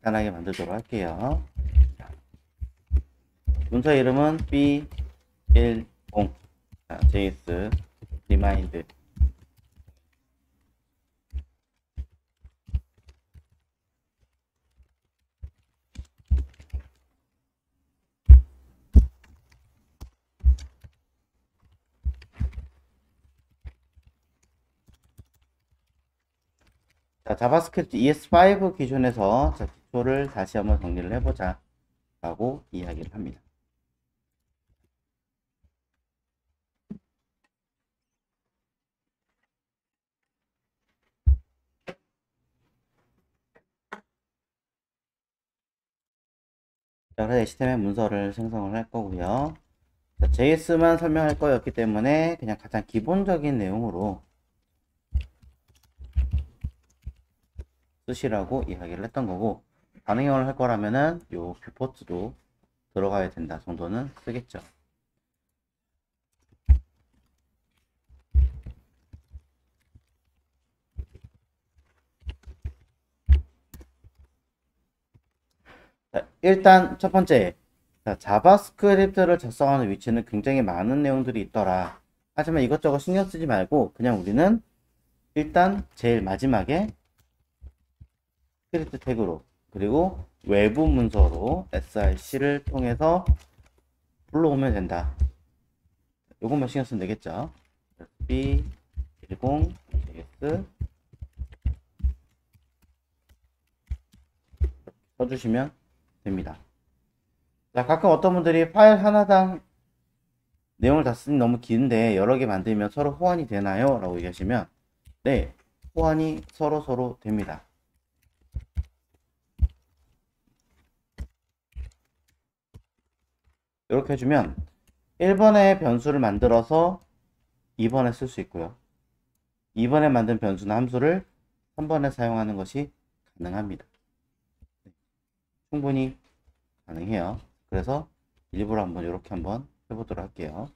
간단하게 만들도록 할게요. 문서 이름은 B10 JS remind. 자, 자바스크립트 ES5 기준에서 자, 기초를 다시 한번 정리를 해보자 라고 이야기를 합니다. 자, 그래서 HTML 문서를 생성을 할 거고요. 자, JS만 설명할 거였기 때문에 그냥 가장 기본적인 내용으로 쓰시라고 이야기를 했던 거고, 반응형을 할 거라면은 요 뷰포트도 들어가야 된다 정도는 쓰겠죠. 자, 일단 첫 번째, 자, 자바스크립트를 작성하는 위치는 굉장히 많은 내용들이 있더라. 하지만 이것저것 신경 쓰지 말고 그냥 우리는 일단 제일 마지막에 스크립트 태그로, 그리고 외부 문서로 src를 통해서 불러오면 된다. 요것만 신경 쓰면 되겠죠. b10 js 써주시면 됩니다. 자, 가끔 어떤 분들이 파일 하나당 내용을 다 쓰니 너무 긴데 여러 개 만들면 서로 호환이 되나요? 라고 얘기하시면, 네, 호환이 서로 됩니다. 이렇게 해주면 1번에 변수를 만들어서 2번에 쓸 수 있고요. 2번에 만든 변수나 함수를 3번에 사용하는 것이 가능합니다. 충분히 가능해요. 그래서 일부러 한번 이렇게 한번 해보도록 할게요.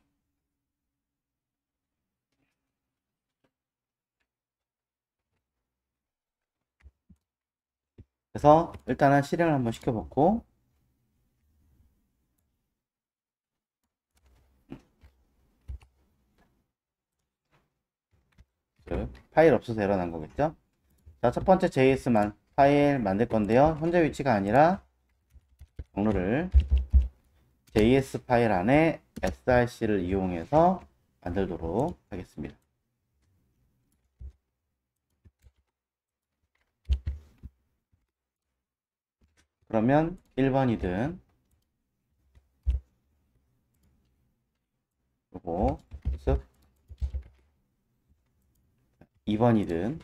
그래서 일단은 실행을 한번 시켜봤고, 파일 없어서 에러 난 거겠죠? 자, 첫 번째 JS만 파일 만들 건데요. 현재 위치가 아니라 경로를 JS 파일 안에 src를 이용해서 만들도록 하겠습니다. 그러면 1번이든 요거 쓱 2번이든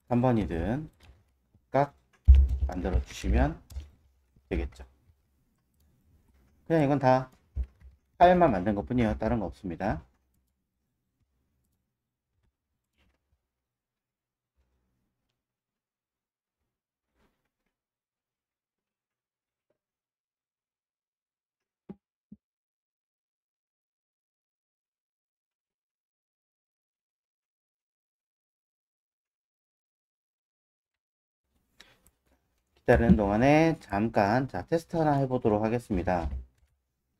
3번이든 각각 만들어 주시면 되겠죠. 그냥 이건 다 파일만 만든 것 뿐이에요. 다른 거 없습니다. 기다리는 동안에 잠깐 자 테스트 하나 해보도록 하겠습니다.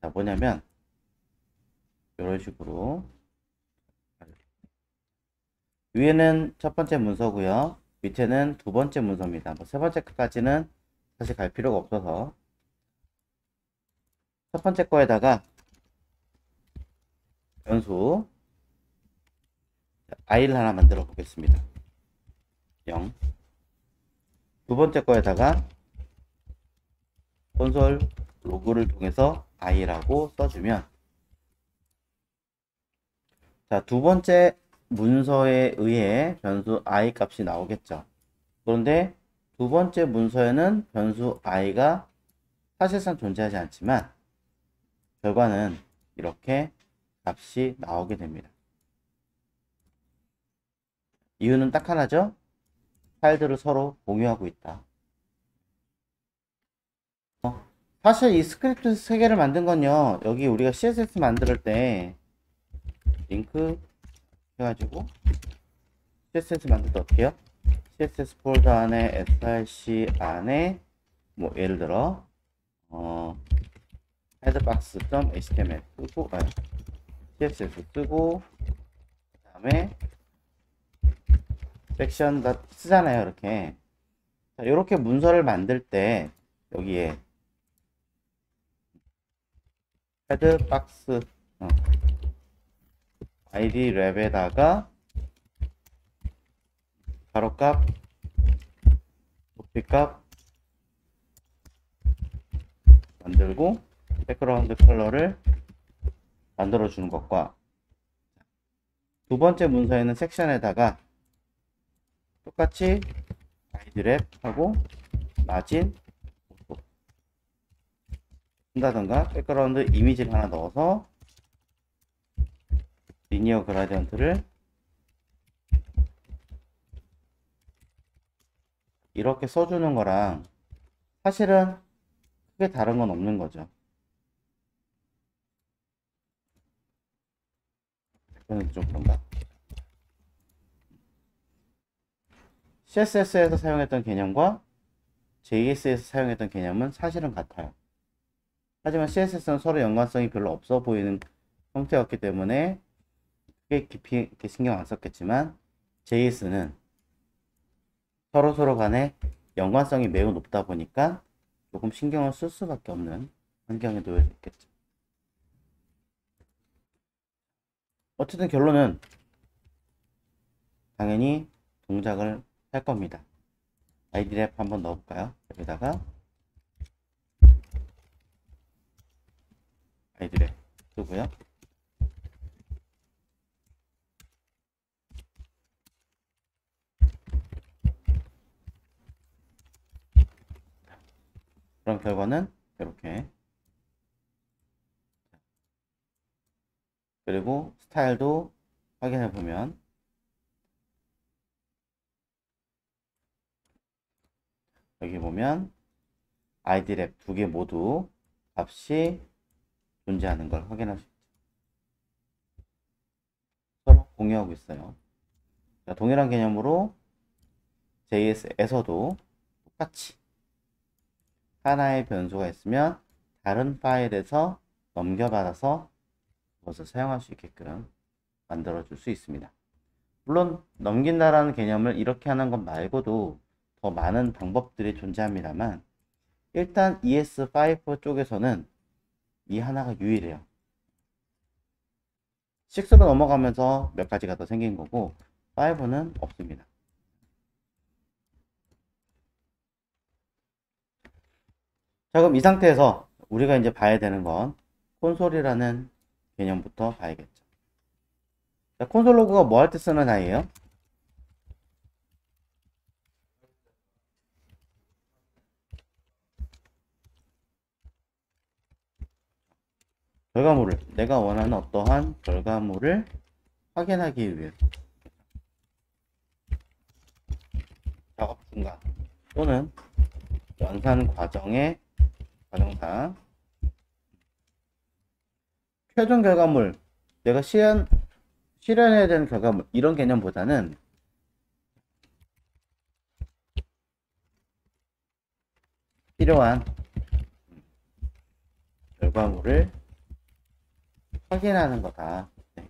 자, 뭐냐면 이런 식으로 위에는 첫 번째 문서고요. 밑에는 두 번째 문서입니다. 뭐 세 번째까지는 사실 갈 필요가 없어서 첫 번째 거에다가 변수 i를 하나 만들어 보겠습니다. 0. 두 번째 거에다가 콘솔 로그를 통해서 i라고 써주면, 자, 두 번째 문서에 의해 변수 i 값이 나오겠죠. 그런데 두 번째 문서에는 변수 i가 사실상 존재하지 않지만 결과는 이렇게 값이 나오게 됩니다. 이유는 딱 하나죠. 파일들을 서로 공유하고 있다. 사실 이 스크립트 3개를 만든 건요, 여기 우리가 CSS 만들 때 링크 해가지고 CSS 만들 때 어떻게 해요? CSS 폴더 안에 src 안에 뭐 예를 들어 headbox.html 쓰고 css 쓰고 그 다음에 섹션 쓰잖아요. 이렇게 자, 이렇게 문서를 만들 때 여기에 헤드박스 id 랩에다가 가로값 높이값 만들고 백그라운드 컬러를 만들어 주는 것과 두 번째 문서에는 섹션에다가 똑같이 id 랩 하고 마진 쓴다던가 백그라운드 이미지를 하나 넣어서 리니어 그라디언트를 이렇게 써주는 거랑 사실은 크게 다른 건 없는 거죠. 이거는 좀 그런가? CSS에서 사용했던 개념과 JS에서 사용했던 개념은 사실은 같아요. 하지만 CSS는 서로 연관성이 별로 없어 보이는 형태였기 때문에 크게 깊이 이렇게 신경 안 썼겠지만 JS는 서로 간에 연관성이 매우 높다 보니까 조금 신경을 쓸 수밖에 없는 환경에 놓여 있겠죠. 어쨌든 결론은 당연히 동작을 할 겁니다. idref 한번 넣어볼까요? 여기다가 idref 쓰고요. 그런 결과는 이렇게, 그리고 스타일도 확인해 보면 여기 보면 idref 두 개 모두 값이 존재하는 걸 확인할 수 있죠. 서로 공유하고 있어요. 자, 동일한 개념으로 JS에서도 똑같이 하나의 변수가 있으면 다른 파일에서 넘겨받아서 그것을 사용할 수 있게끔 만들어 줄 수 있습니다. 물론 넘긴다라는 개념을 이렇게 하는 것 말고도 더 많은 방법들이 존재합니다만 일단 ES5 쪽에서는 이 하나가 유일해요. 6로 넘어가면서 몇 가지가 더 생긴 거고 5는 없습니다. 자, 그럼 이 상태에서 우리가 이제 봐야 되는 건 콘솔이라는 개념부터 봐야겠죠. 자, 콘솔 로그가 뭐 할 때 쓰는 아이예요? 결과물을, 내가 원하는 어떠한 결과물을 확인하기 위해서 작업 중간 또는 연산 과정의 과정상 최종 결과물, 내가 실현해야 되는 결과물, 이런 개념보다는 필요한 결과물을 확인하는 거다. 네.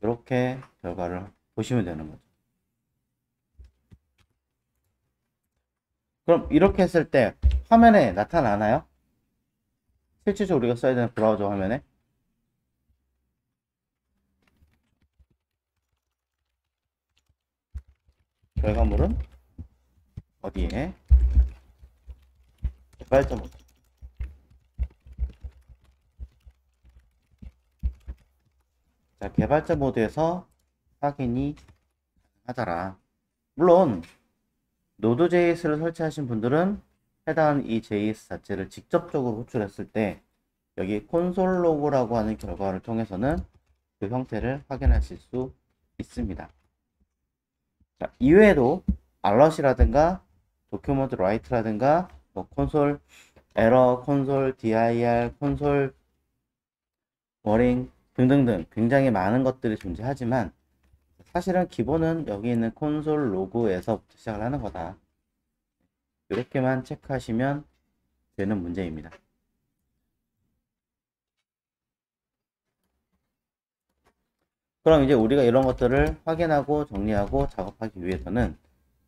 이렇게 결과를 보시면 되는 거죠. 그럼 이렇게 했을 때 화면에 나타나나요? 실질적으로 우리가 써야 되는 브라우저 화면에? 결과물은 어디에? 개발자 모드. 자, 개발자 모드에서 확인이 하더라. 물론 노드.js를 설치하신 분들은 해당 이 JS 자체를 직접적으로 호출했을 때 여기 콘솔 로그라고 하는 결과를 통해서는 그 형태를 확인하실 수 있습니다. 자, 이외에도 알럿이라든가 도큐먼트 라이트라든가 뭐 콘솔 에러, 콘솔 dir, 콘솔 워링 등등등 굉장히 많은 것들이 존재하지만 사실은 기본은 여기 있는 콘솔 로그에서부터 시작을 하는 거다. 이렇게만 체크하시면 되는 문제입니다. 그럼 이제 우리가 이런 것들을 확인하고 정리하고 작업하기 위해서는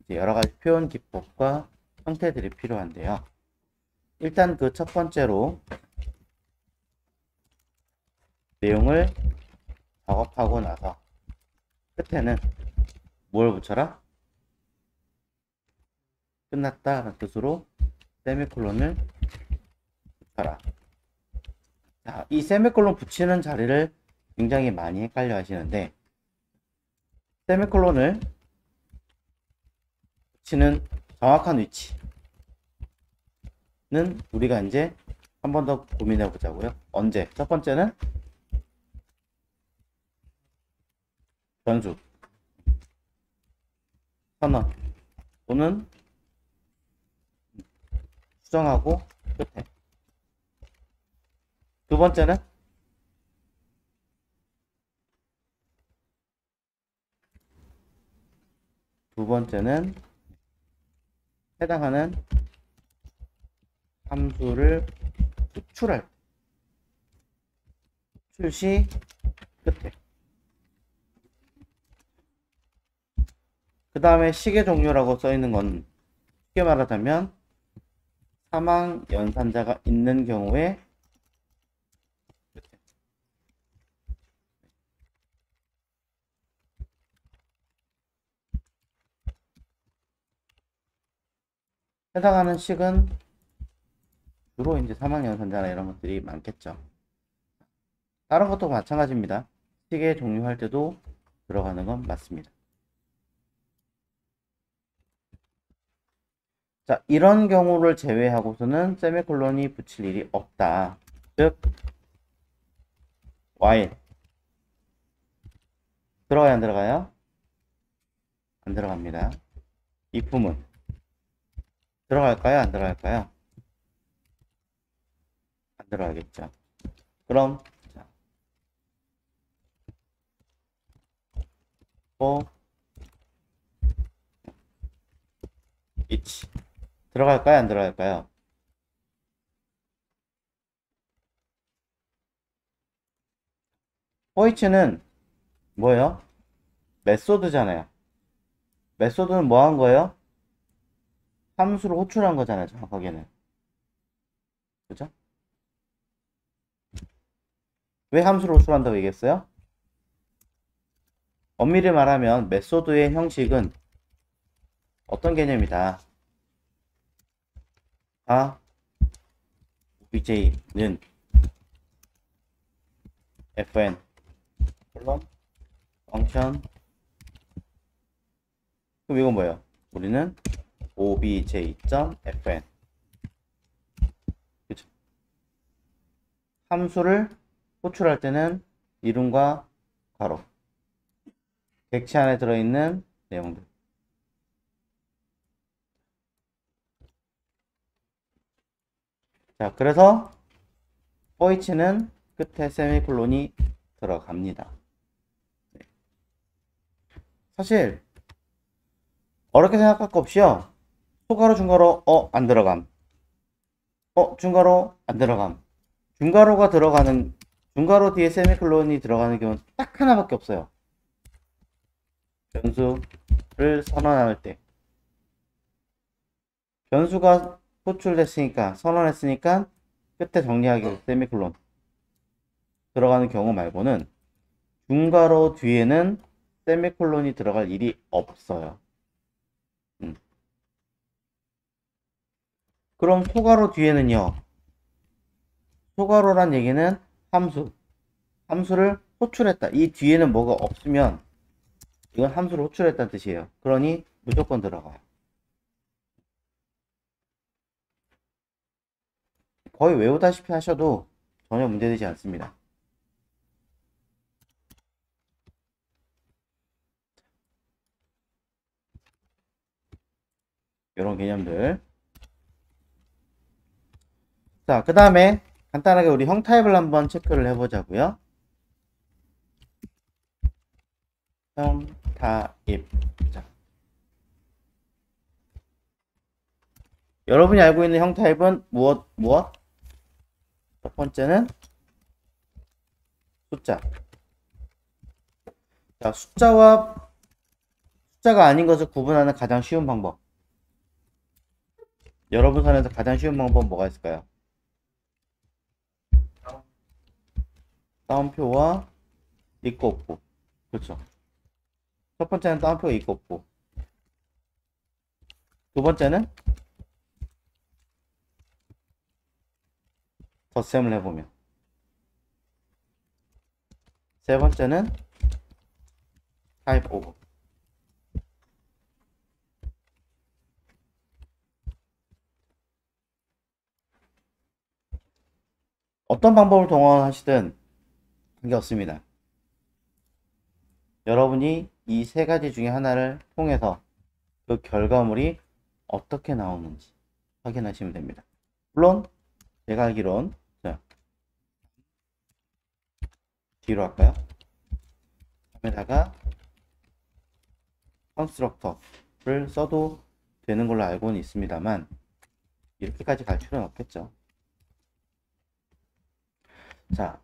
이제 여러 가지 표현 기법과 형태들이 필요한데요. 일단 그 첫 번째로 내용을 작업하고 나서 끝에는 뭘 붙여라? 끝났다 라는 뜻으로 세미콜론을 붙여라. 자, 이 세미콜론 붙이는 자리를 굉장히 많이 헷갈려 하시는데, 세미콜론을 붙이는 정확한 위치는 우리가 이제 한 번 더 고민해 보자고요. 언제? 첫 번째는 변수 선언 또는 수정하고 끝에. 두 번째는 해당하는 함수를 호출할 출시 끝에. 그 다음에 시계 종료라고 써 있는 건 쉽게 말하자면 사망 연산자가 있는 경우에 해당하는 식은 주로 이제 사망 연산자나 이런 것들이 많겠죠. 다른 것도 마찬가지입니다. 시계 종료할 때도 들어가는 건 맞습니다. 자, 이런 경우를 제외하고서는 세미콜론이 붙일 일이 없다. 즉, while 들어가요, 안 들어가요? 안 들어갑니다. if은 들어갈까요, 안 들어갈까요? 안 들어가겠죠. 그럼 자, for each 들어갈까요, 안 들어갈까요? for each는 뭐예요? 메소드잖아요. 메소드는 뭐 한 거예요? 함수를 호출한 거잖아요, 정확하게는. 그죠? 왜 함수를 호출한다고 얘기했어요? 엄밀히 말하면 메소드의 형식은 어떤 개념이다? obj는 fn 펑션. 그럼 이건 뭐예요? 우리는 obj.fn 그쵸? 함수를 호출할 때는 이름과 괄호 객체 안에 들어있는 내용들. 자, 그래서 for each는 끝에 세미콜론이 들어갑니다. 사실 어렵게 생각할 거 없이요. 소가로 중가로 안 들어감. 중가로 안 들어감. 중가로가 들어가는 중가로 뒤에 세미콜론이 들어가는 경우는 딱 하나밖에 없어요. 변수를 선언할 때. 변수가 호출됐으니까 선언했으니까 끝에 정리하기 세미콜론 들어가는 경우 말고는 중가로 뒤에는 세미콜론이 들어갈 일이 없어요. 그럼 소가로 뒤에는요. 소가로란 얘기는 함수를 호출했다. 이 뒤에는 뭐가 없으면 이건 함수를 호출했다는 뜻이에요. 그러니 무조건 들어가요. 거의 외우다시피 하셔도 전혀 문제되지 않습니다. 이런 개념들. 자, 그 다음에 간단하게 우리 형 타입을 한번 체크를 해보자고요. 형 타입. 자, 여러분이 알고 있는 형 타입은 무엇? 첫 번째는 숫자. 자, 숫자가 아닌 것을 구분하는 가장 쉬운 방법. 여러분 선에서 가장 쉬운 방법은 뭐가 있을까요? 따옴표와 있고 없고. 그렇죠. 첫 번째는 따옴표가 있고 없고. 두 번째는 덧셈을 해보면. 세 번째는 타입 오브. 어떤 방법을 동원하시든 관계없습니다. 여러분이 이 세 가지 중에 하나를 통해서 그 결과물이 어떻게 나오는지 확인하시면 됩니다. 물론 제가 알기론, 자, 뒤로 할까요? 다음에다가 컨스트럭터를 써도 되는 걸로 알고는 있습니다만 이렇게까지 갈 필요는 없겠죠. 자,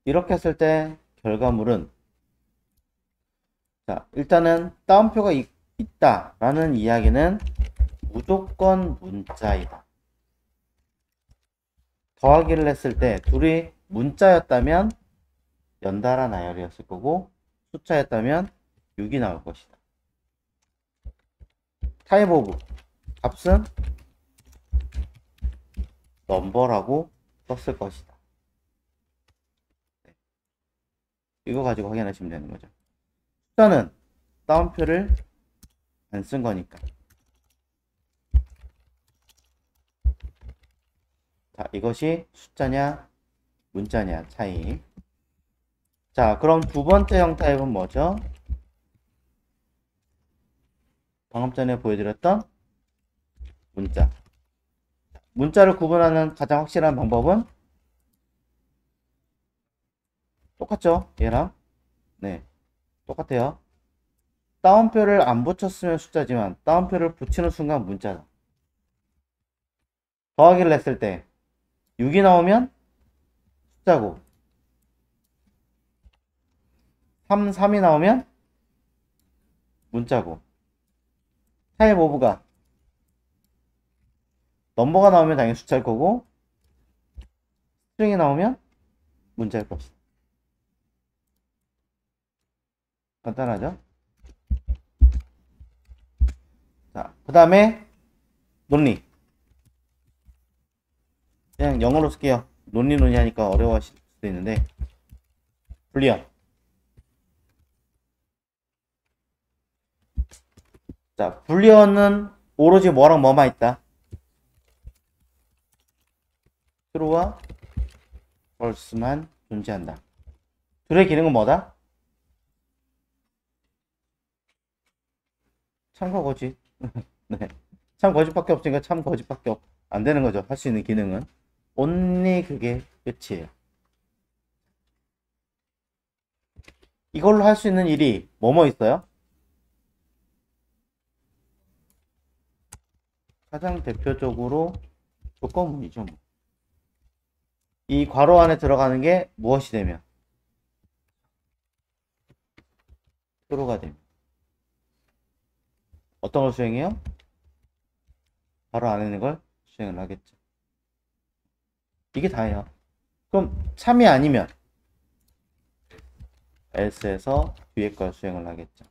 이렇게 했을 때 결과물은, 자, 일단은 따옴표가 있다 라는 이야기는 무조건 문자이다. 더하기를 했을 때 둘이 문자였다면 연달아 나열이었을 거고, 숫자였다면 6이 나올 것이다. 타입 오브 값은 넘버라고 썼을 것이다. 이거 가지고 확인하시면 되는 거죠. 숫자는 따옴표를 안 쓴 거니까. 자, 이것이 숫자냐 문자냐 차이. 자, 그럼 두 번째 형 타입은 뭐죠? 방금 전에 보여드렸던 문자. 문자를 구분하는 가장 확실한 방법은 똑같죠? 얘랑. 네, 똑같아요. 따옴표를 안 붙였으면 숫자지만 따옴표를 붙이는 순간 문자다. 더하기를 했을 때 6이 나오면 숫자고, 3이 나오면 문자고, 타입 오브가 넘버가 나오면 당연히 숫자일 거고, 스트링이 나오면 문자일 것이다. 간단하죠? 자, 그 다음에 논리. 그냥 영어로 쓸게요. 논리 하니까 어려워하실 수도 있는데, 불리언. 자, 불리언은 오로지 뭐랑 뭐만 있다? true와 false만 존재한다. 둘의 기능은 뭐다? 참과 거짓. 네. 참 거짓밖에 없으니까 참 거짓밖에 안 되는 거죠. 할 수 있는 기능은. only 그게 끝이에요. 이걸로 할 수 있는 일이 뭐뭐 있어요? 가장 대표적으로 조건문이죠. 이 괄호 안에 들어가는 게 무엇이 되면? true가 되면. 어떤 걸 수행해요? 괄호 안에 있는 걸 수행을 하겠죠. 이게 다예요. 그럼 참이 아니면 else에서 뒤에 걸 수행을 하겠죠.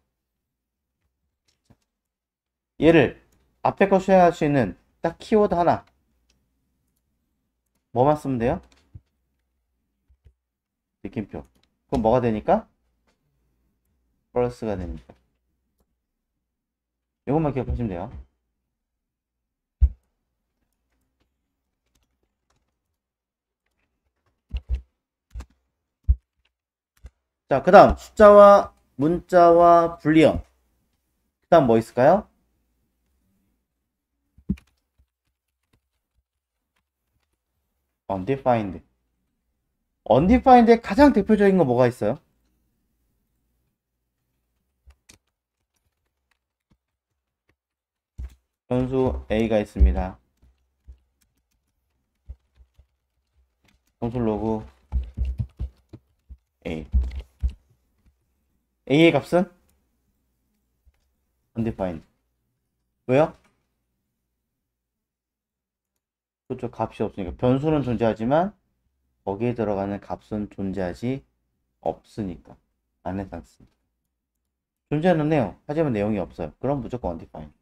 얘를 앞에 걸 수행할 수 있는 딱 키워드 하나, 뭐만 쓰면 돼요? 느낌표. 그럼 뭐가 되니까? 플러스가 되니까. 이것만 기억하시면 돼요. 자, 그 다음 숫자와 문자와 불리언. 그 다음 뭐 있을까요? undefined. undefined의 가장 대표적인 거 뭐가 있어요? 변수 a가 있습니다. consul log a. a의 값은 undefined. 왜요? 그렇죠. 값이 없으니까. 변수는 존재하지만 거기에 들어가는 값은 존재하지 없으니까. 안 해서 안 씁니다. 존재는 해요. 하지만 내용이 없어요. 그럼 무조건 undefined.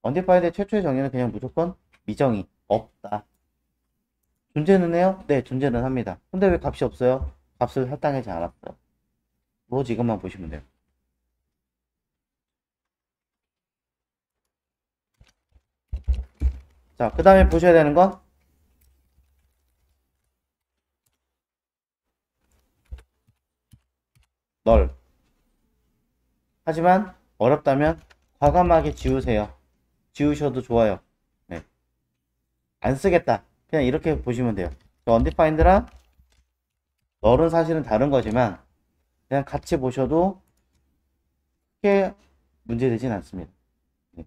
undefined의 최초의 정의는 그냥 무조건 미정의. 없다. 존재는 해요? 네, 존재는 합니다. 근데 왜 값이 없어요? 값을 할당하지 않았어요. 오로지 이것만 보시면 돼요. 자, 그 다음에 보셔야 되는 건 널. 하지만 어렵다면 과감하게 지우세요. 지우셔도 좋아요. 네. 안 쓰겠다. 그냥 이렇게 보시면 돼요. undefined랑 널은 사실은 다른 거지만 그냥 같이 보셔도 크게 문제되진 않습니다. 네.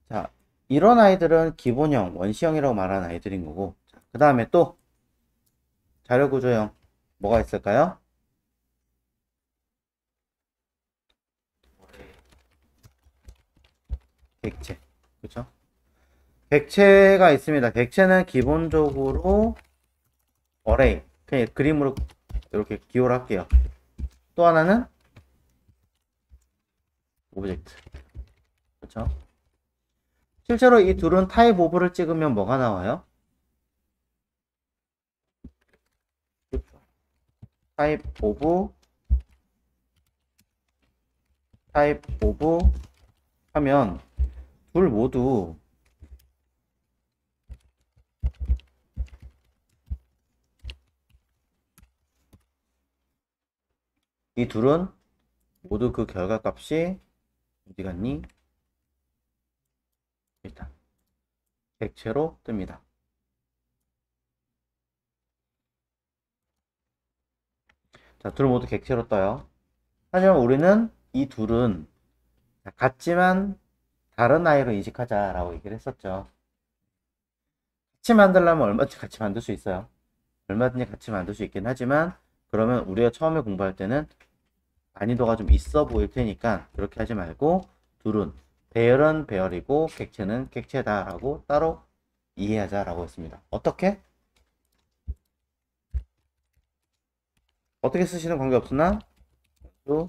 자, 이런 아이들은 기본형, 원시형이라고 말하는 아이들인 거고, 그 다음에 또 자료구조형 뭐가 있을까요? 객체, 그렇죠? 객체가 있습니다. 객체는 기본적으로 어레이, 그냥 그림으로 이렇게 기호를 할게요. 또 하나는 오브젝트, 그렇죠? 실제로 이 둘은 타입 오브를 찍으면 뭐가 나와요? 타입 오브 하면 둘 모두 이 둘은 모두 그 결과값이 어디 갔니? 일단 객체로 뜹니다. 자, 둘 모두 객체로 떠요. 하지만 우리는 이 둘은 같지만 다른 아이로 인식하자라고 얘기를 했었죠. 같이 만들려면 얼마든지 같이 만들 수 있어요. 얼마든지 같이 만들 수 있긴 하지만 그러면 우리가 처음에 공부할 때는 난이도가 좀 있어 보일 테니까 그렇게 하지 말고 둘은 배열은 배열이고 객체는 객체다라고 따로 이해하자라고 했습니다. 어떻게 쓰시는 관계없으나 또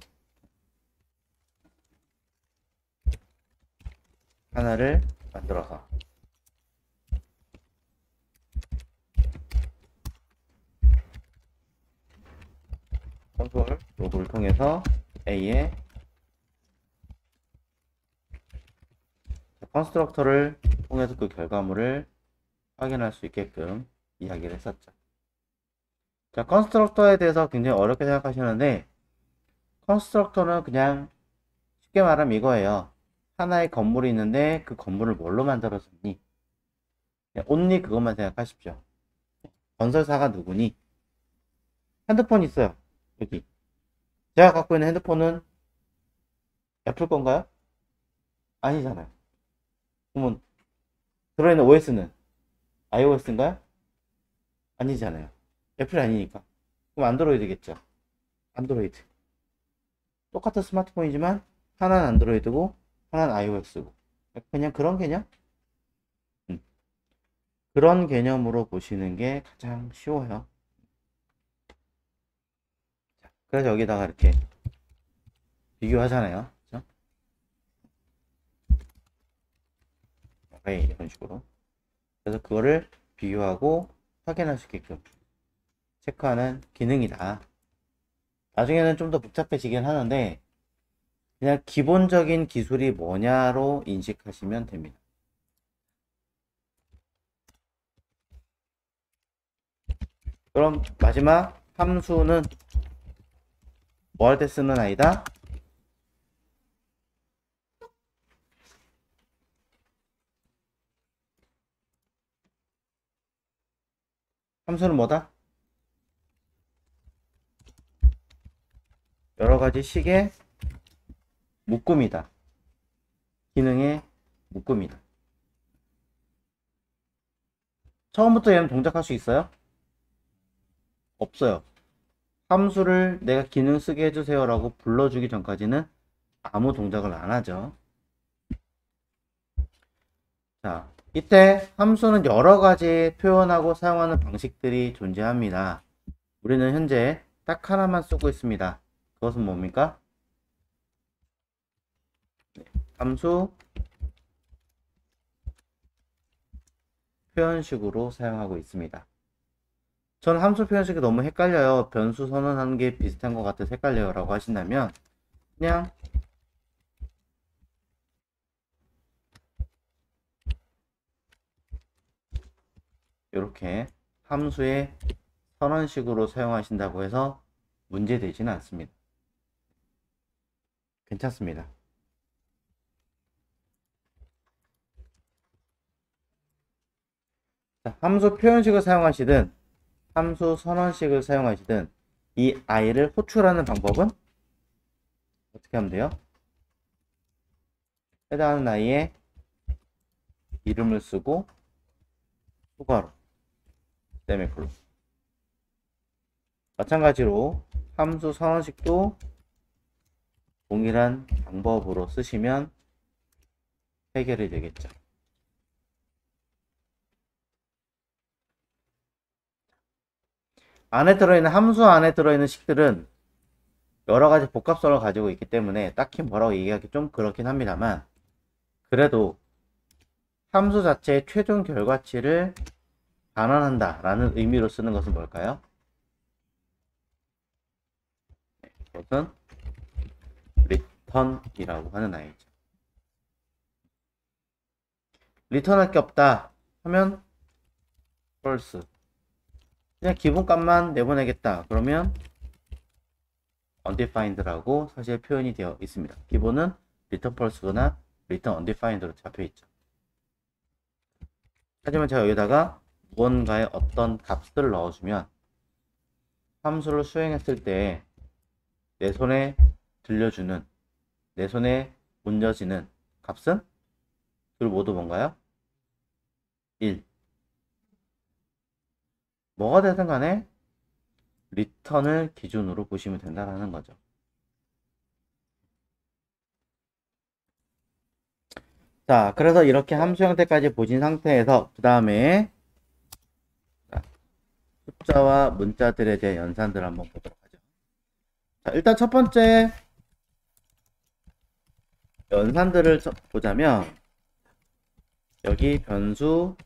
하나를 만들어서 컨솔 로그를 통해서 A의 컨스트럭터를 통해서 그 결과물을 확인할 수 있게끔 이야기를 했었죠. 자, 컨스트럭터에 대해서 굉장히 어렵게 생각하시는데 컨스트럭터는 그냥 쉽게 말하면 이거예요. 하나의 건물이 있는데 그 건물을 뭘로 만들어졌니? 온리 그것만 생각하십시오. 건설사가 누구니? 핸드폰 있어요. 여기. 제가 갖고 있는 핸드폰은 애플 건가요? 아니잖아요. 그러면 들어있는 OS는 iOS인가요? 아니잖아요. 애플이 아니니까. 그럼 안드로이드겠죠. 안드로이드. 똑같은 스마트폰이지만 하나는 안드로이드고 하나는 iOS고. 그냥 그런 개념? 그런 개념으로 보시는 게 가장 쉬워요. 그래서 여기다가 이렇게 비교하잖아요. 그렇죠? 이런 식으로. 그래서 그거를 비교하고 확인할 수 있게끔 체크하는 기능이다. 나중에는 좀 더 복잡해지긴 하는데 그냥 기본적인 기술이 뭐냐로 인식하시면 됩니다. 그럼 마지막 함수는 뭐 할 때 쓰는 아이다? 함수는 뭐다? 여러 가지 식의 묶음이다. 기능의 묶음이다. 처음부터 얘는 동작할 수 있어요? 없어요. 함수를 내가 기능 쓰게 해주세요 라고 불러주기 전까지는 아무 동작을 안 하죠. 자, 이때 함수는 여러 가지 표현하고 사용하는 방식들이 존재합니다. 우리는 현재 딱 하나만 쓰고 있습니다. 그것은 뭡니까? 함수 표현식으로 사용하고 있습니다. 저는 함수 표현식이 너무 헷갈려요. 변수 선언하는 게 비슷한 것 같아서 헷갈려요 라고 하신다면 그냥 이렇게 함수의 선언식으로 사용하신다고 해서 문제되지는 않습니다. 괜찮습니다. 자, 함수 표현식을 사용하시든 함수 선언식을 사용하시든 이 i를 호출하는 방법은 어떻게 하면 돼요? 해당하는 i의 이름을 쓰고 추가로 세미콜론. 마찬가지로 함수 선언식도 동일한 방법으로 쓰시면 해결이 되겠죠. 안에 들어있는 함수 안에 들어있는 식들은 여러가지 복합성을 가지고 있기 때문에 딱히 뭐라고 얘기하기 좀 그렇긴 합니다만, 그래도 함수 자체의 최종 결과치를 반환한다 라는 의미로 쓰는 것은 뭘까요? 그것은 return이라고 하는 아이죠. return할 게 없다 하면 false. 그냥 기본값만 내보내겠다 그러면 undefined라고 사실 표현이 되어 있습니다. 기본은 return false거나 return undefined로 잡혀 있죠. 하지만 제가 여기다가 무언가의 어떤 값을 넣어주면 함수를 수행했을 때 내 손에 들려주는, 내 손에 얹어지는 값은 둘 모두 뭔가요? 1. 뭐가 되든 간에 return을 기준으로 보시면 된다는 거죠. 자, 그래서 이렇게 함수 형태까지 보신 상태에서 그 다음에 숫자와 문자들에 대한 연산들을 한번 보도록 하죠. 자, 일단 첫 번째 연산들을 보자면 여기 변수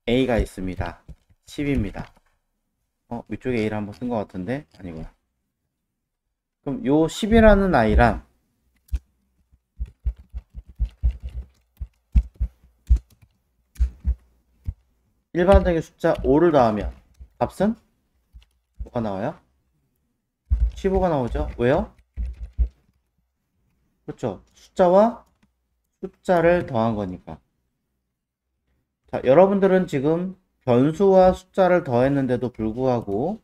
a가 있습니다. 10입니다. 위쪽에 a를 한번 쓴 것 같은데 아니구나. 그럼 요 10이라는 아이랑 일반적인 숫자 5를 더하면 값은 뭐가 나와요? 15가 나오죠. 왜요? 그렇죠. 숫자와 숫자를 더한 거니까. 자, 여러분들은 지금 변수와 숫자를 더했는데도 불구하고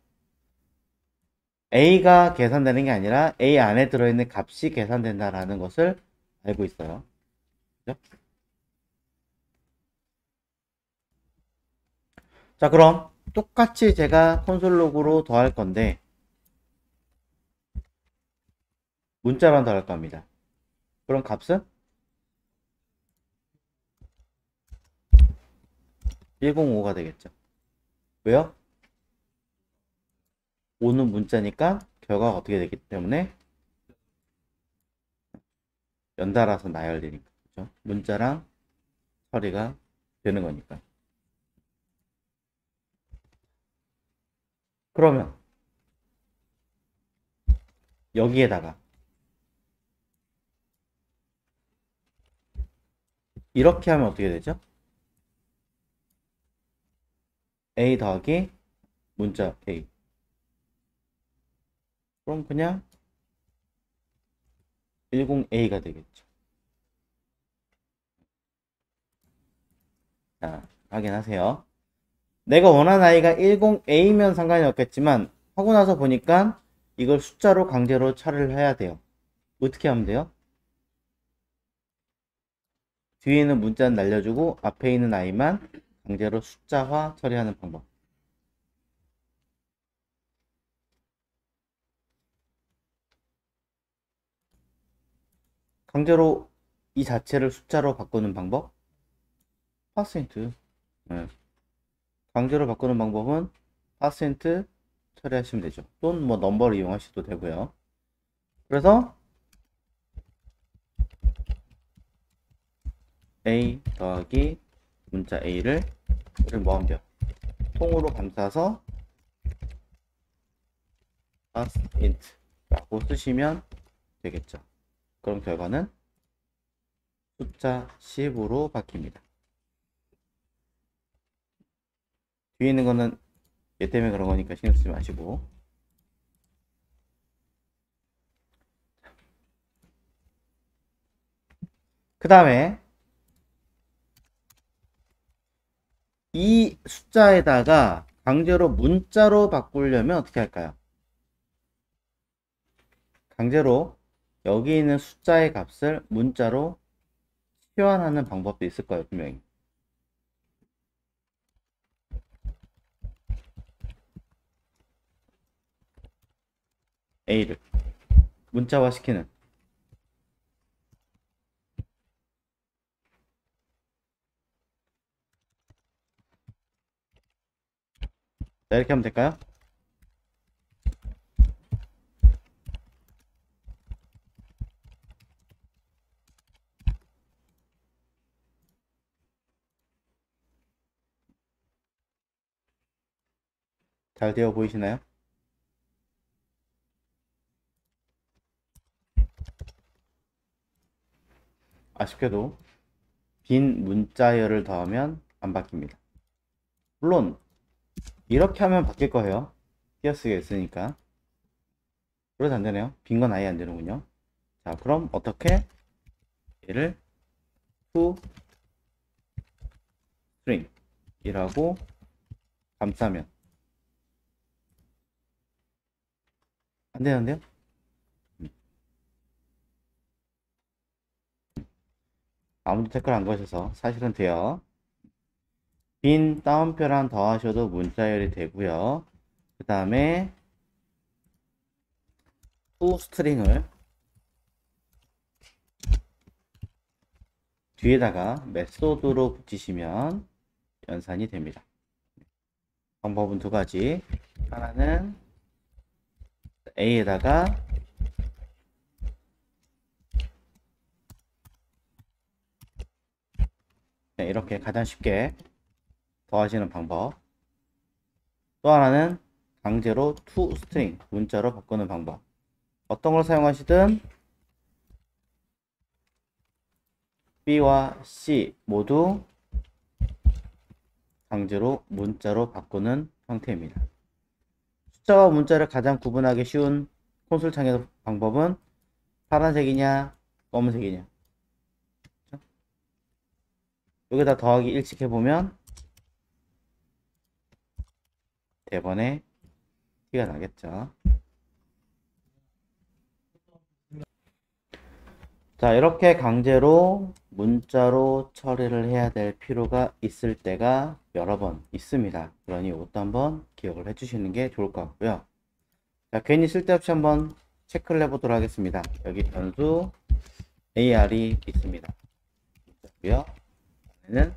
a가 계산되는 게 아니라 a 안에 들어있는 값이 계산된다라는 것을 알고 있어요. 그죠? 자, 그럼 똑같이 제가 콘솔 로그로 더할 건데 문자만 더할 겁니다. 그럼 값은 105가 되겠죠. 왜요? 5는 문자니까 결과가 어떻게 되기 때문에 연달아서 나열되니까. 그렇죠? 문자랑 처리가 되는 거니까. 그러면 여기에다가 이렇게 하면 어떻게 되죠? a 더하기 문자 a. 그럼 그냥 10a가 되겠죠. 자, 확인하세요. 내가 원하는 아이가 10a면 상관이 없겠지만 하고 나서 보니까 이걸 숫자로 강제로 처리를 해야 돼요. 어떻게 하면 돼요? 뒤에 있는 문자는 날려주고 앞에 있는 i만 강제로 숫자화 처리하는 방법. 강제로 이 자체를 숫자로 바꾸는 방법? 퍼센트. 네. 강제로 바꾸는 방법은 퍼센트 처리하시면 되죠. 또는 뭐 넘버를 이용하셔도 되고요. 그래서 a 더하기 문자 a를 우리 뭐하면 돼요? 통으로 감싸서 %라고 쓰시면 되겠죠. 그럼 결과는 숫자 10으로 바뀝니다. 뒤에 있는 거는 얘 때문에 그런 거니까 신경 쓰지 마시고. 그 다음에 이 숫자에다가 강제로 문자로 바꾸려면 어떻게 할까요? 강제로 여기 있는 숫자의 값을 문자로 치환하는 방법도 있을 거예요, 분명히. A를 문자화 시키는. 자, 이렇게 하면 될까요? 잘 되어 보이시나요? 아쉽게도 빈 문자열을 더하면 안 바뀝니다. 물론 이렇게 하면 바뀔 거예요. 띄어쓰기가 있으니까. 그래도 안 되네요. 빈 건 아예 안 되는군요. 자, 그럼 어떻게 얘를 to string 이라고 감싸면 안 되는데요? 아무도 댓글 안 거셔서 사실은 돼요. 빈 따옴표랑 더하셔도 문자열이 되고요. 그 다음에 to string을 뒤에다가 메소드로 붙이시면 연산이 됩니다. 방법은 두 가지. 하나는 A에다가 네, 이렇게 가장 쉽게 더하시는 방법. 또 하나는 강제로 to string 문자로 바꾸는 방법. 어떤 걸 사용하시든 B와 C 모두 강제로 문자로 바꾸는 형태입니다. 숫자와 문자를 가장 구분하기 쉬운 콘솔 창의 방법은 파란색이냐 검은색이냐. 그렇죠? 여기다 더하기 1씩 해보면 대번에 티가 나겠죠. 자, 이렇게 강제로 문자로 처리를 해야 될 필요가 있을 때가 여러 번 있습니다. 그러니 이것도 한번 기억을 해주시는 게 좋을 것 같고요. 자, 괜히 쓸데없이 한번 체크를 해보도록 하겠습니다. 여기 변수 AR이 있습니다. 고요. 얘는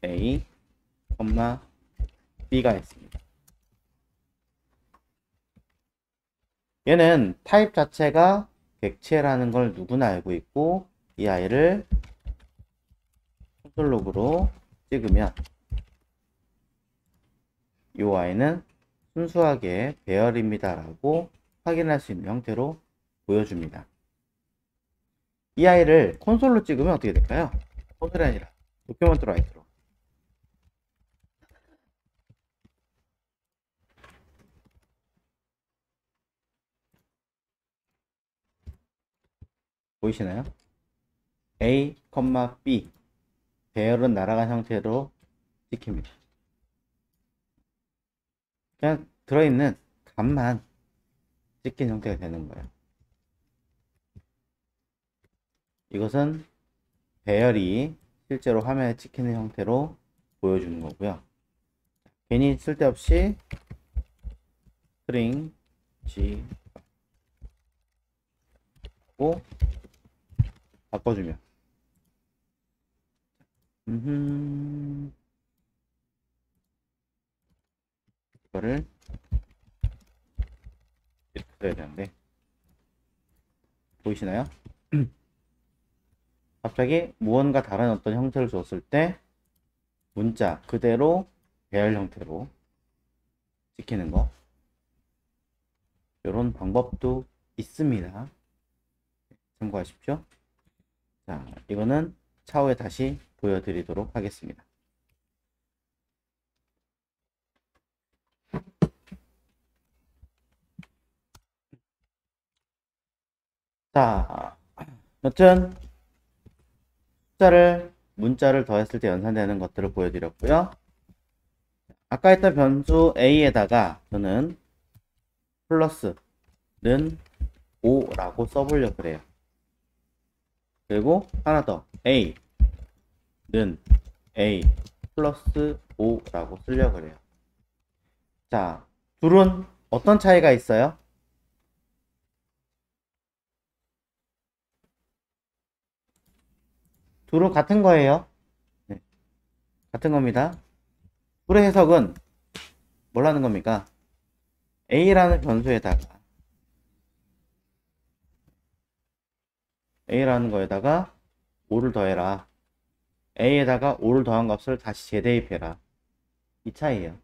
A, B가 있습니다. 얘는 타입 자체가 객체라는 걸 누구나 알고 있고 이 아이를 콘솔 로그로 찍으면 이 아이는 순수하게 배열입니다 라고 확인할 수 있는 형태로 보여줍니다. 이 아이를 콘솔로 찍으면 어떻게 될까요? 콘솔이 아니라 도큐먼트 라이트로. 보이시나요? A, B 배열은 날아간 형태로 찍힙니다. 그냥 들어있는 값만 찍힌 형태가 되는 거예요. 이것은 배열이 실제로 화면에 찍히는 형태로 보여주는 거고요. 괜히 쓸데없이 string g 고 바꿔주면 이거를 이렇게 써야 되는데 보이시나요? 갑자기 무언가 다른 어떤 형태를 줬을 때 문자 그대로 배열 형태로 찍히는 거, 이런 방법도 있습니다. 참고하십시오. 자, 이거는 차후에 다시 보여드리도록 하겠습니다. 자, 여튼 문자를 더했을 때 연산되는 것들을 보여드렸고요. 아까 했던 변수 a에다가 저는 플러스는 5라고 써보려고 그래요. 그리고 하나 더 a는 a 플러스 5라고 쓰려고 그래요. 자, 둘은 어떤 차이가 있어요? 둘은 같은 거예요. 네, 같은 겁니다. 둘의 해석은 뭐라는 겁니까? a라는 변수에다가 a라는 거에다가 5를 더해라. a에다가 5를 더한 값을 다시 재대입해라. 이 차이예요.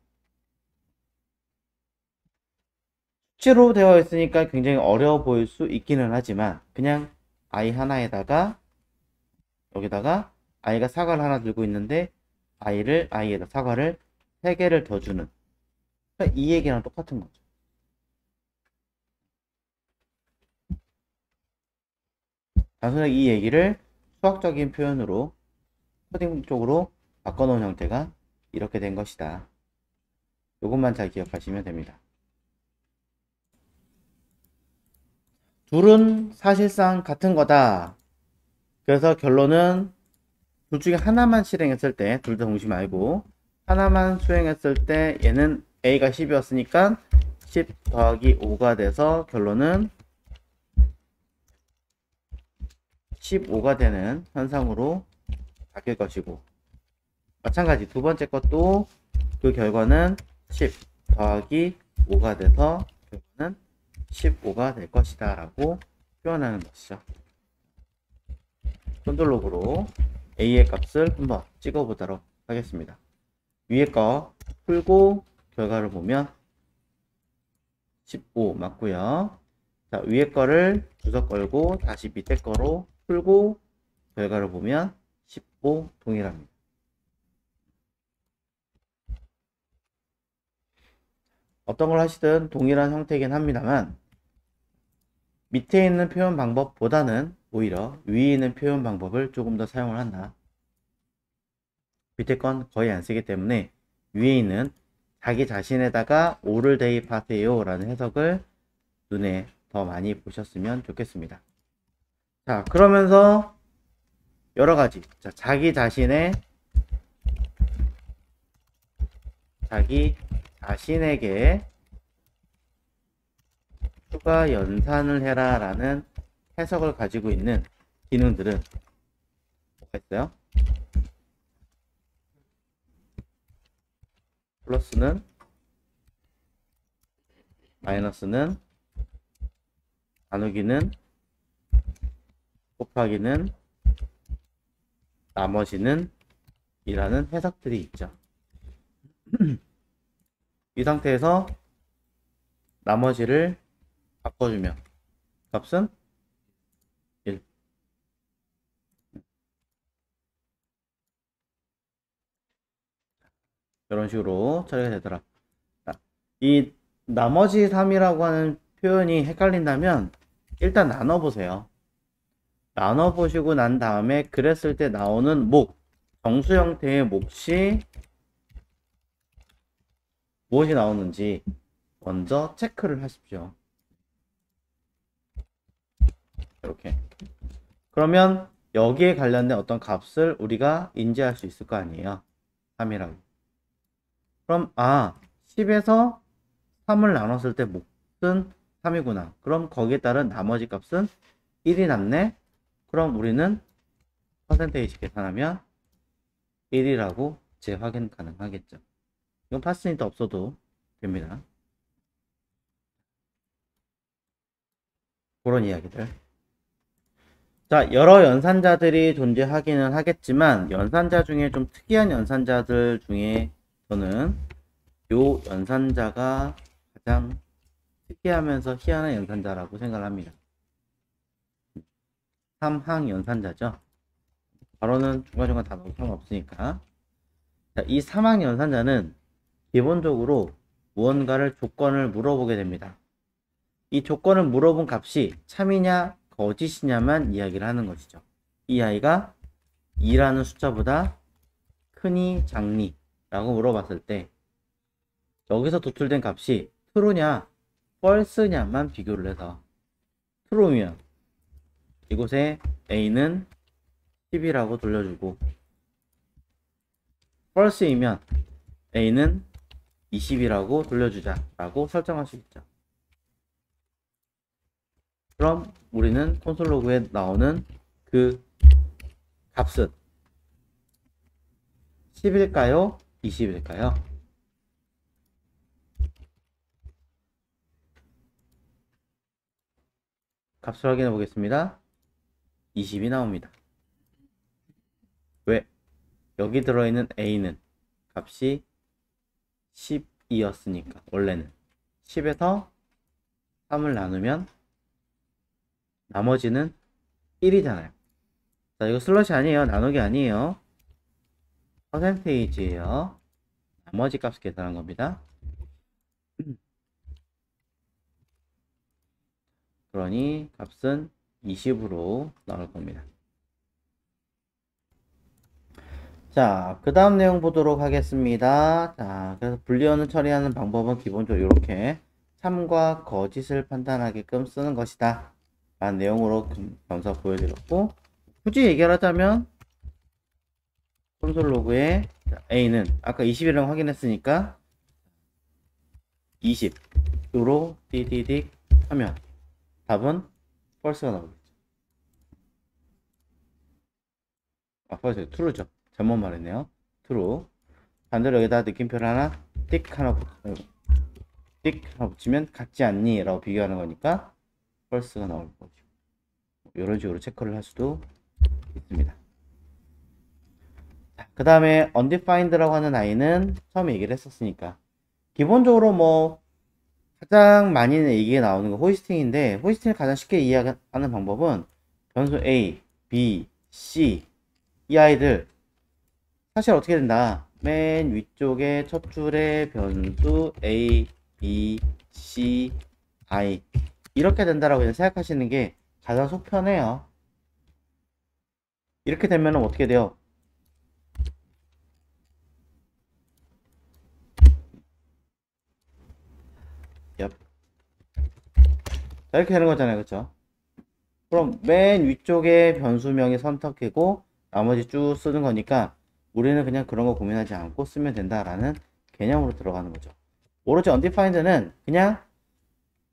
수치로 되어 있으니까 굉장히 어려워 보일 수 있기는 하지만 그냥 i 하나에다가 여기다가 i가 사과를 하나 들고 있는데 i에다 사과를 3개를 더 주는, 이 얘기랑 똑같은 거죠. 단순하게 이 얘기를 수학적인 표현으로 코딩 쪽으로 바꿔놓은 형태가 이렇게 된 것이다. 이것만 잘 기억하시면 됩니다. 둘은 사실상 같은 거다. 그래서 결론은 둘 중에 하나만 실행했을 때, 둘 다 동시 말고 하나만 수행했을 때 얘는 a가 10이었으니까 10 더하기 5가 돼서 결론은 15가 되는 현상으로 바뀔 것이고, 마찬가지 두 번째 것도 그 결과는 10 더하기 5가 돼서 결과는 15가 될 것이다 라고 표현하는 것이죠. 컨트롤로그로 a의 값을 한번 찍어 보도록 하겠습니다. 위에 거 풀고 결과를 보면 15 맞고요. 자, 위에 거를 주석 걸고 다시 밑에 거로 풀고 결과를 보면 15 동일합니다. 어떤 걸 하시든 동일한 형태이긴 합니다만 밑에 있는 표현 방법보다는 오히려 위에 있는 표현 방법을 조금 더 사용을 한다. 밑에 건 거의 안 쓰기 때문에 위에 있는 자기 자신에다가 5를 대입하세요 라는 해석을 눈에 더 많이 보셨으면 좋겠습니다. 자, 그러면서 여러가지, 자, 자기 자신에게 추가 연산을 해라 라는 해석을 가지고 있는 기능들은 뭐가 있어요? 플러스는, 마이너스는, 나누기는, 곱하기는, 나머지는 이라는 해석들이 있죠. 이 상태에서 나머지를 바꿔주면 값은 1. 이런 식으로 처리가 되더라. 이 나머지 3이라고 하는 표현이 헷갈린다면 일단 나눠보세요. 나눠보시고 난 다음에 그랬을 때 나오는 정수 형태의 몫이 무엇이 나오는지 먼저 체크를 하십시오. 이렇게. 그러면 여기에 관련된 어떤 값을 우리가 인지할 수 있을 거 아니에요. 3이라고. 그럼 10에서 3을 나눴을 때 몫은 3이구나. 그럼 거기에 따른 나머지 값은 1이 남네. 그럼 우리는 퍼센테이지 계산하면 1이라고 재확인 가능하겠죠. 이건 파스니트 없어도 됩니다. 그런 이야기들. 자, 여러 연산자들이 존재하기는 하겠지만 연산자 중에 좀 특이한 연산자들 중에 저는 요 연산자가 가장 특이하면서 희한한 연산자라고 생각을 합니다. 3항 연산자죠. 바로는 중간중간 다 넣어도 상관없으니까. 자, 이 3항 연산자는 기본적으로 무언가를 조건을 물어보게 됩니다. 이 조건을 물어본 값이 참이냐 거짓이냐만 이야기를 하는 것이죠. 이 아이가 2라는 숫자보다 크니 작니 라고 물어봤을 때 여기서 도출된 값이 true냐 false냐만 비교를 해서 true면 이곳에 a는 10이라고 돌려주고 false이면 a는 20이라고 돌려주자 라고 설정할 수 있죠. 그럼 우리는 콘솔 로그에 나오는 그 값은 10일까요? 20일까요? 값을 확인해 보겠습니다. 20이 나옵니다. 왜? 여기 들어있는 a는 값이 10이었으니까 원래는 10에서 3을 나누면 나머지는 1이잖아요. 자, 이거 슬러시 아니에요. 나누기 아니에요. 퍼센테이지예요. 나머지 값을 계산한 겁니다. 그러니 값은 20으로 나올 겁니다. 자, 그 다음 내용 보도록 하겠습니다. 자, 그래서 불리언을 처리하는 방법은 기본적으로 이렇게 참과 거짓을 판단하게끔 쓰는 것이다 라는 내용으로 검사 보여드렸고, 굳이 얘기하자면 콘솔 로그에 A는 아까 20이라고 확인했으니까 20으로 띠디딕 하면 답은 false가 나오겠죠. false, true죠. 잘못 말했네요. true. 반대로 여기다 느낌표를 하나 띡 하나 붙이면 같지 않니? 라고 비교하는 거니까 false가 나올 거죠. 이런 식으로 체크를 할 수도 있습니다. 그 다음에 undefined라고 하는 아이는 처음에 얘기를 했었으니까 기본적으로 뭐 가장 많이 얘기가 나오는 거 호이스팅인데, 호이스팅을 가장 쉽게 이해하는 방법은 변수 A, B, C 이 아이들 사실 어떻게 된다. 맨 위쪽에 첫 줄에 변수 A, B, C, I 이렇게 된다라고 생각하시는 게 가장 속 편해요. 이렇게 되면 어떻게 돼요? 자, 이렇게 되는 거잖아요. 그쵸? 그럼 맨 위쪽에 변수명이 선택이고 나머지 쭉 쓰는 거니까 우리는 그냥 그런 거 고민하지 않고 쓰면 된다라는 개념으로 들어가는 거죠. 오로지 undefined는 그냥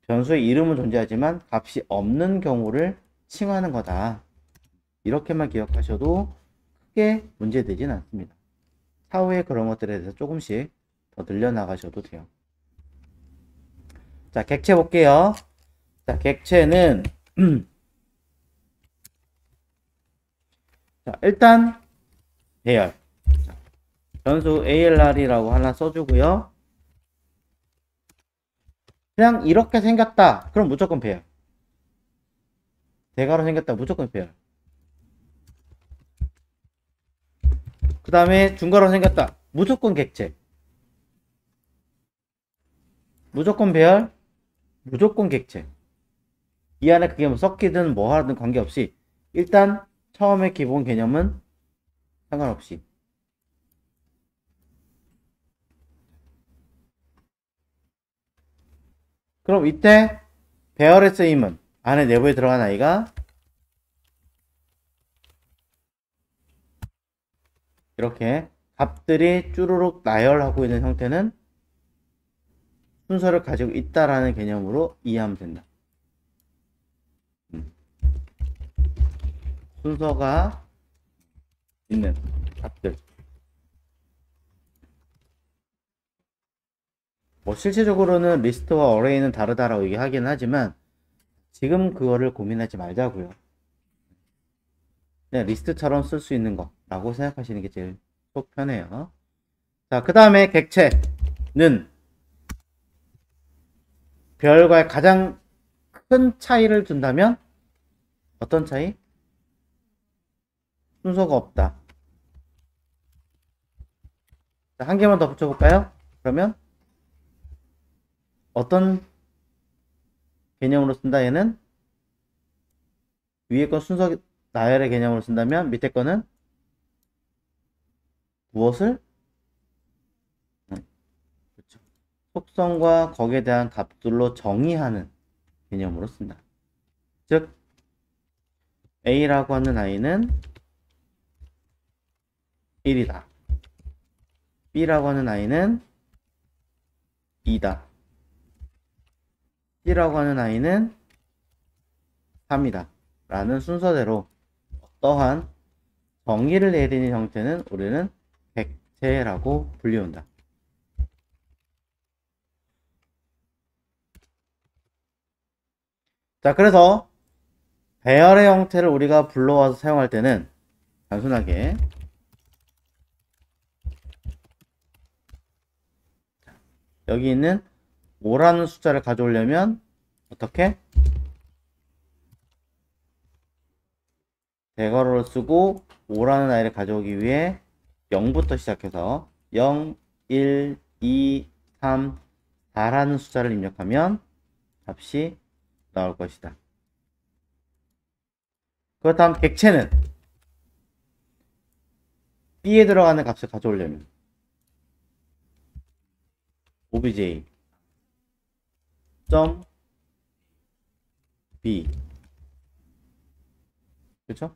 변수의 이름은 존재하지만 값이 없는 경우를 칭하는 거다. 이렇게만 기억하셔도 크게 문제되진 않습니다. 차후에 그런 것들에 대해서 조금씩 더 늘려나가셔도 돼요. 자, 객체 볼게요. 자, 객체는 자, 일단 배열. 자, 변수 ALR이라고 하나 써주고요. 그냥 이렇게 생겼다. 그럼 무조건 배열. 대괄호 생겼다. 무조건 배열. 그 다음에 중괄호 생겼다. 무조건 객체. 무조건 배열. 무조건 객체. 이 안에 그게 뭐 섞이든 뭐 하든 관계없이 일단 처음에 기본 개념은 상관없이. 그럼 이때 배열의 쓰임은 안에 내부에 들어간 아이가 이렇게 값들이 쭈루룩 나열하고 있는 형태는 순서를 가지고 있다라는 개념으로 이해하면 된다. 순서가 있는 값들. 뭐 실질적으로는 리스트와 어레이는 다르다라고 얘기하긴 하지만 지금 그거를 고민하지 말자고요. 그냥 리스트처럼 쓸 수 있는 거라고 생각하시는 게 제일 속 편해요. 자, 그 다음에 객체는 별과의 가장 큰 차이를 둔다면 어떤 차이? 순서가 없다. 자, 한 개만 더 붙여볼까요? 그러면 어떤 개념으로 쓴다? 얘는 위에 건 순서 나열의 개념으로 쓴다면 밑에 거는 무엇을? 그렇죠. 속성과 거기에 대한 값들로 정의하는 개념으로 쓴다. 즉 A라고 하는 아이는 1이다. B라고 하는 아이는 2다. C라고 하는 아이는 3이다. 라는 순서대로 어떠한 정의를 내리는 형태는 우리는 객체라고 불리운다. 자, 그래서 배열의 형태를 우리가 불러와서 사용할 때는 단순하게 여기 있는 5라는 숫자를 가져오려면 어떻게? 대괄호를 쓰고 5라는 아이를 가져오기 위해 0부터 시작해서 0, 1, 2, 3, 4라는 숫자를 입력하면 값이 나올 것이다. 그렇다면 객체는 B에 들어가는 값을 가져오려면 obj .b 그렇죠?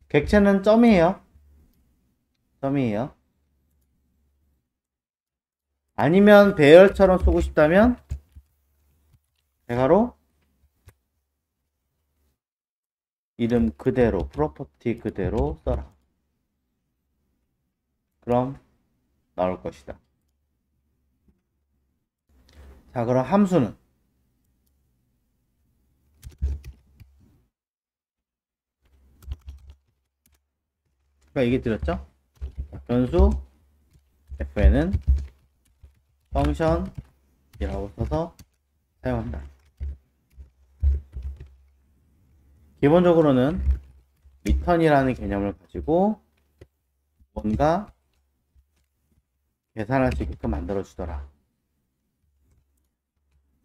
객체는 점이에요. 아니면 배열처럼 쓰고 싶다면 대괄호 이름 그대로 프로퍼티 그대로 써라. 그럼 나올 것이다. 자, 그럼 함수는 얘기 드렸죠? 변수 fn은 펑션이라고 써서 사용한다. 기본적으로는 return이라는 개념을 가지고 뭔가 계산할 수 있게끔 만들어 주더라.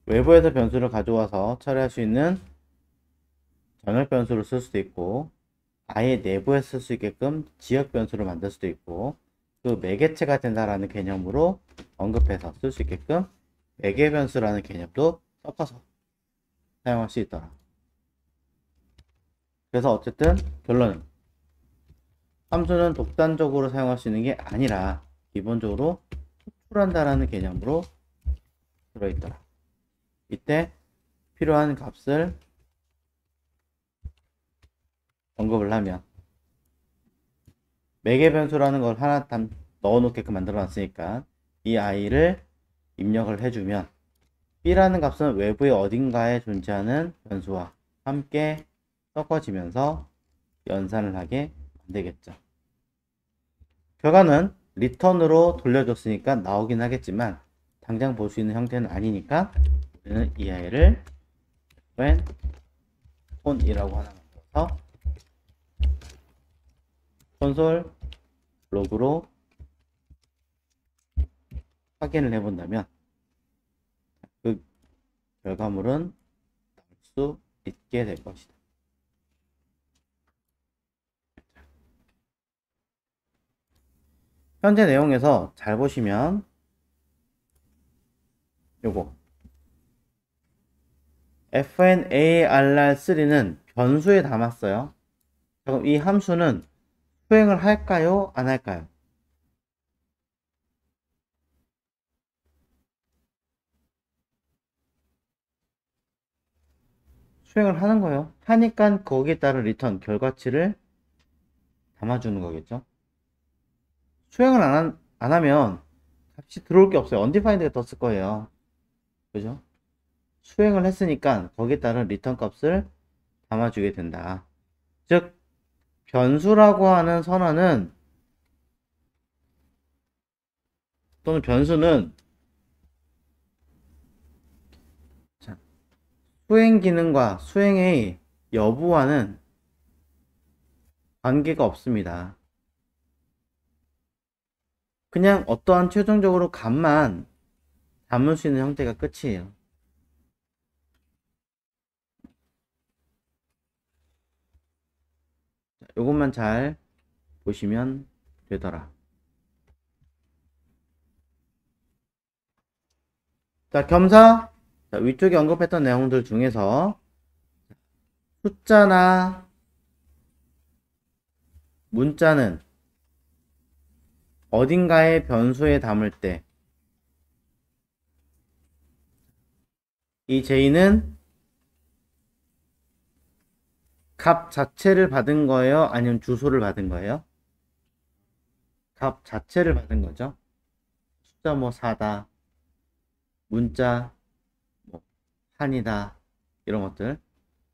외부에서 변수를 가져와서 처리할 수 있는 전역 변수를 쓸 수도 있고 아예 내부에 쓸 수 있게끔 지역 변수를 만들 수도 있고 그 매개체가 된다라는 개념으로 언급해서 쓸 수 있게끔 매개 변수라는 개념도 섞어서 사용할 수 있더라. 그래서 어쨌든 결론은 함수는 독단적으로 사용할 수 있는 게 아니라 기본적으로 속출한다라는 개념으로 들어있더라. 이때 필요한 값을 언급을 하면 매개 변수라는 걸 하나 넣어 놓게끔 만들어 놨으니까 이 아이를 입력을 해주면 B라는 값은 외부의 어딘가에 존재하는 변수와 함께 섞어지면서 연산을 하게 만들겠죠. 결과는 리턴으로 돌려줬으니까 나오긴 하겠지만 당장 볼 수 있는 형태는 아니니까 우리는 이 아이를 when 폰이라고 하나 만들어서 콘솔 로그로 확인을 해본다면 그 결과물은 나올 수 있게 될 것이다. 현재 내용에서 잘 보시면 요거 fnarr3는 변수에 담았어요. 그럼 이 함수는 수행을 할까요? 안 할까요? 수행을 하는 거예요. 하니까 거기에 따른 리턴, 결과치를 담아주는 거겠죠. 수행을 안 하면 값이 들어올 게 없어요. undefined가 떴을 거예요. 그죠? 수행을 했으니까 거기에 따른 리턴 값을 담아주게 된다. 즉, 변수라고 하는 선언은 또는 변수는 자, 수행 기능과 수행의 여부와는 관계가 없습니다. 그냥 어떠한 최종적으로 값만 담을 수 있는 형태가 끝이에요. 이것만 잘 보시면 되더라. 자, 겸사. 자, 위쪽에 언급했던 내용들 중에서 숫자나 문자는 어딘가에 변수에 담을 때 이 J는 값 자체를 받은 거예요? 아니면 주소를 받은 거예요? 값 자체를 받은 거죠. 숫자 뭐 4다, 문자 뭐 한이다, 이런 것들.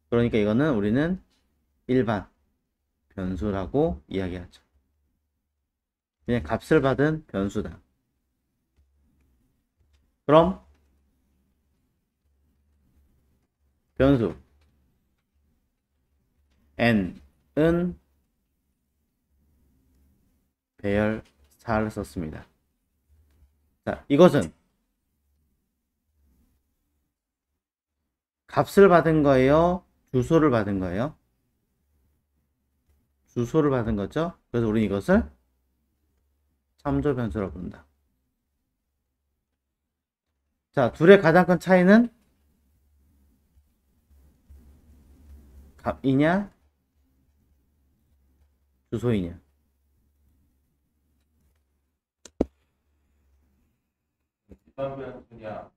그러니까 이거는 우리는 일반 변수라고 이야기하죠. 그냥 값을 받은 변수다. 그럼 변수 n은 배열 4를 썼습니다. 자, 이것은 값을 받은 거예요? 주소를 받은 거예요? 주소를 받은 거죠? 그래서 우리는 이것을 참조 변수라고 부른다. 자, 둘의 가장 큰 차이는 값이냐, 주소이냐. 일반 변수냐